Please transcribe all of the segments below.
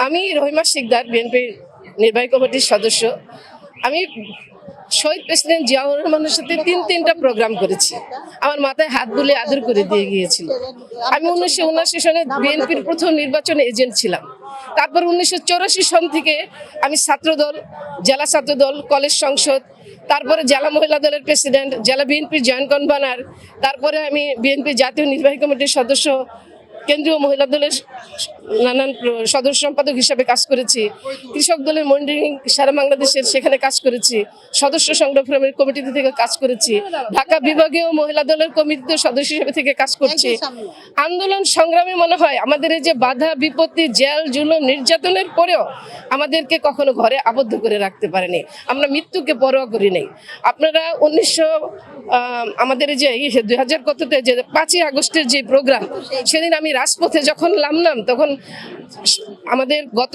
আমি রহিমা শিকদার, বিএনপি নির্বাহী কমিটির সদস্য। আমি শহীদ প্রেসিডেন্ট জিয়াউর রহমানের সাথে তিনটা প্রোগ্রাম করেছি। আমার মাথায় হাত বুলে আদর করে দিয়ে গিয়েছিল। আমি 1979 সনে বিএনপির প্রথম নির্বাচনে এজেন্ট ছিলাম। তারপর 1984 সন থেকে আমি ছাত্রদল, জেলা ছাত্রদল, কলেজ সংসদ, তারপরে জেলা মহিলা দলের প্রেসিডেন্ট, জেলা বিএনপির জয়েন্ট কনভেনার, তারপরে আমি বিএনপি জাতীয় নির্বাহী কমিটির সদস্য, কেন্দ্রীয় মহিলা দলের নানান সদস্য সম্পাদক হিসাবে কাজ করেছি। কৃষক দলের মনিটরিং সারা বাংলাদেশের সেখানে কাজ করেছি। সদস্য সংগঠনের কমিটিতে থেকে কাজ করেছি। ঢাকা বিভাগীয় মহিলা দলের কমিটিতে সদস্য হিসেবে থেকে কাজ করছি। আন্দোলন সংগ্রামে মনে হয় আমাদের এই যে বাধা বিপত্তি, জেল জুলুম নির্যাতনের পরেও আমাদেরকে কখনো ঘরে আবদ্ধ করে রাখতে পারেনি। আমরা মৃত্যুকে পরোয়া করি নাই। আপনারা আমাদের এই যে 2000 কততে যে 5ই আগস্টের যে প্রোগ্রাম, সেদিন আমি রাজপথে যখন নামলাম তখন আমাদের গত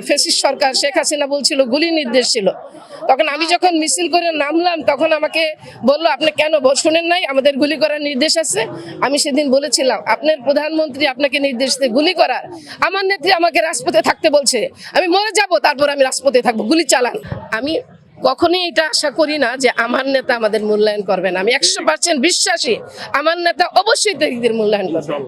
ফ্যাসিস্ট সরকার শেখ হাসিনা বলছিল গুলির নির্দেশ ছিল। তখন আমি যখন মিছিল করে নামলাম তখন আমাকে বললো, আপনি কেন শোনেন নাই আমাদের গুলি করার নির্দেশ আছে? আমি সেদিন বলেছিলাম, আপনার প্রধানমন্ত্রী আপনাকে নির্দেশ দিয়ে গুলি করার, আমার নেত্রী আমাকে রাজপথে থাকতে বলছে, আমি মরে যাব তারপর আমি রাজপথে থাকবো, গুলি চালান। আমি কখনোই এটা আশা করি না যে আমার নেতা আমাদের মূল্যায়ন করবেন। আমি 100% বিশ্বাসী আমার নেতা অবশ্যই তাদের মূল্যায়ন করবেন।